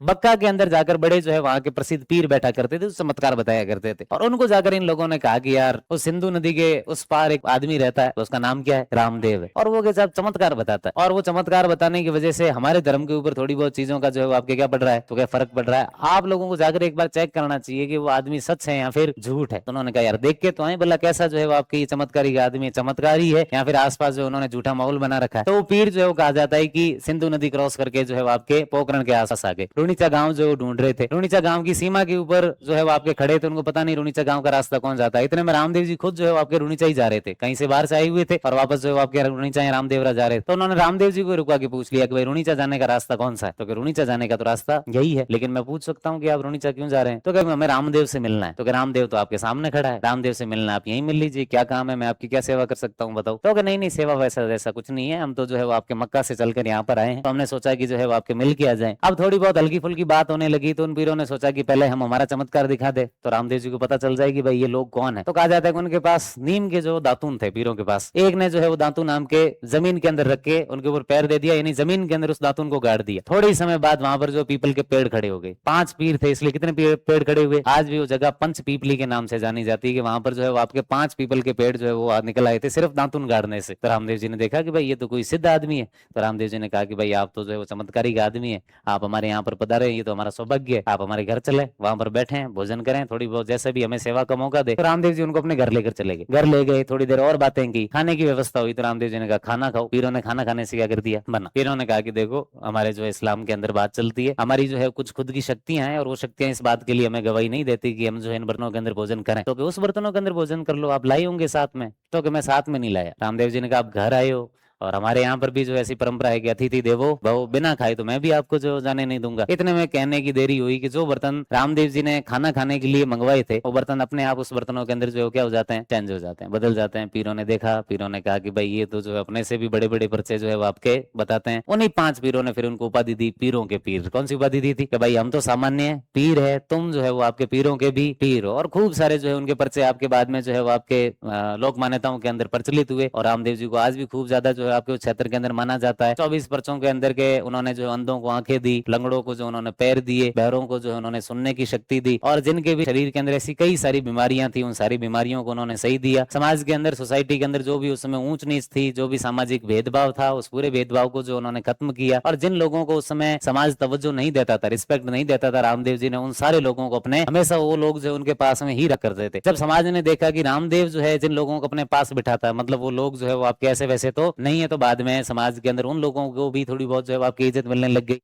मक्का के अंदर जाकर बड़े जो है वहां के प्रसिद्ध पीर बैठा करते थे, तो चमत्कार बताया करते थे। और उनको जाकर इन लोगों ने कहा कि यार उस सिंधु नदी के उस पार एक आदमी रहता है, तो उसका नाम क्या है, रामदेव है, और वो के साथ चमत्कार बताता है। और वो चमत्कार बताने की वजह से हमारे धर्म के ऊपर थोड़ी बहुत चीजों का जो है वो आपके क्या पड़ रहा है, तो क्या फर्क पड़ रहा है। आप लोगों को जाकर एक बार चेक करना चाहिए कि वो आदमी सच है या फिर झूठ है। तो उन्होंने कहा यार देख के तो आए, बोला कैसा जो है वो आपके चमत्कारी का आदमी चमत्कारी है या फिर आसपास जो उन्होंने झूठा माहौल बना रखा है। तो वो पीर जो है वो कहा जाता है कि सिंधु नदी क्रॉस करके जो है वो आपके पोखरण के आसपास आ गए। रुणीचा गांव जो ढूंढ रहे थे, रुणीचा गांव की सीमा के ऊपर जो है वो आपके खड़े थे, उनको पता नहीं रुणीचा गांव का रास्ता कौन जाता है। इतने में रामदेव जी खुद जो है वो आपके रुणीचा ही जा रहे थे, कहीं से बाहर से आए हुए थे और वापस जो है आपके रुणीचा या रामदेवरा जा रहे थे। तो उन्होंने रामदेव जी को रुका के पूछ लिया कि भाई रुणीचा जाने का रास्ता कौन सा है। तो रुणीचा जाने का तो रास्ता यही है, लेकिन मैं पूछ सकता हूँ कि आप रुणीचा क्यों जा रहे हैं। तो क्या हमें रामदेव से मिलना है। तो रामदेव तो आपके सामने खड़ा है, रामदेव से मिलना, आप यही मिल लीजिए, क्या काम है, मैं आपकी क्या सेवा कर सकता हूँ बताओ। तो नहीं नहीं सेवा वैसा वैसा कुछ नहीं है, हम तो जो है वो आपके मक्का से चलकर यहाँ पर आए हैं, तो हमने सोचा कि जो है वो आपके मिल के आ जाए। अब थोड़ी बहुत हल्की फुल्की बात होने लगी, तो उन पीरों ने सोचा कि पहले हम हमारा चमत्कार दिखा दे, तो रामदेव जी को पता चल जाए कि भाई ये लोग कौन है। तो कहा जाता है कि उनके पास नीम के जो दातून थे पीरों के पास, एक ने जो है वो दातून नाम के जमीन के अंदर रख के उनके ऊपर पैर दे दिया, यानी जमीन के अंदर उस दातून को गाड़ दिया। थोड़ी समय बाद वहां पर जो पीपल के पेड़ खड़े हो गए। 5 पीर थे, इसलिए कितने पेड़ खड़े हुए, आज भी वो जगह पंच पीपली के नाम से जानी जाती है, कि वहां पर जो है वो आपके 5 पीपल के पेड़ जो है वो निकल आए थे सिर्फ दातून गाड़ने से। तो रामदेव जी ने देखा कि भाई ये तो कोई सिद्ध आदमी है। तो रामदेव जी ने कहा कि भाई आप तो जो है वो चमत्कारी का आदमी है, आप हमारे यहाँ पर पधारे, ये तो हमारा सौभाग्य है, आप हमारे घर चले, वहां पर बैठे, भोजन करें, थोड़ी बहुत जैसे भी हमें सेवा का मौका दे। तो रामदेव जी उनको अपने घर लेकर चले गए। घर ले गए, थोड़ी देर और बातें की, खाने की व्यवस्था हुई। तो रामदेव जी ने कहा खाना खाओ। पीरों ने खाना खाने से क्या कर दिया, बना। पीरों ने कहा कि देखो हमारे जो है इस्लाम के अंदर बात चलती है, हमारी जो है कुछ खुद की शक्तियां हैं, और वो शक्तियां इस बात के लिए हमें गवाही नहीं देती कि हम जो है इन बर्तनों के अंदर भोजन करें। तो उस बर्तनों के अंदर भोजन कर लो, आप लाए होंगे साथ में। तो मैं साथ में नहीं लाया। रामदेव जी ने कहा आप घर आए हो, और हमारे यहाँ पर भी जो ऐसी परंपरा है कि अतिथि देवो भव, बिना खाए तो मैं भी आपको जो जाने नहीं दूंगा। इतने में कहने की देरी हुई कि जो बर्तन रामदेव जी ने खाना खाने के लिए मंगवाए थे, वो बर्तन अपने आप उस बर्तनों के अंदर जो है क्या हो जाते हैं, चेंज हो जाते हैं, बदल जाते हैं। पीरों ने देखा, पीरों ने कहा कि भाई ये तो जो है अपने से भी बड़े बड़े पर्चे जो है वो आपके बताते हैं। उन्हीं 5 पीरों ने फिर उनको उपाधि दी पीरों के पीर। कौन सी उपाधि दी थी कि भाई हम तो सामान्य है, पीर है, तुम जो है वो आपके पीरों के भी पीर हो। और खूब सारे जो है उनके पर्चे आपके बाद में जो है वो आपके लोक मान्यताओं के अंदर प्रचलित हुए। और रामदेव जी को आज भी खूब ज्यादा जो है आपके क्षेत्र के अंदर माना जाता है। 24 पर्चों के अंदर के उन्होंने जो अंधों को आंखें दी, लंगड़ों को जो उन्होंने पैर दिए, बहरों को जो उन्होंने सुनने की शक्ति दी, और जिनके भी शरीर के अंदर ऐसी कई सारी बीमारियां थी, उन सारी बीमारियों को उन्होंने सही दिया। समाज के अंदर, सोसाइटी के अंदर जो भी उस समय ऊंच नीच थी, जो भी सामाजिक भेदभाव था, उस पूरे भेदभाव को जो उन्होंने खत्म किया। और जिन लोगों को उस समय समाज तवज्जो नहीं देता था, रिस्पेक्ट नहीं देता था, रामदेव जी ने उन सारे लोगों को अपने, हमेशा वो लोग जो उनके पास में ही रख करते थे। जब समाज ने देखा कि रामदेव जो है जिन लोगों को अपने पास बिठाता है, मतलब वो लोग जो है वो आपके ऐसे वैसे तो नहीं है, तो बाद में समाज के अंदर उन लोगों को भी थोड़ी बहुत जो है आपकी इज्जत मिलने लग गई।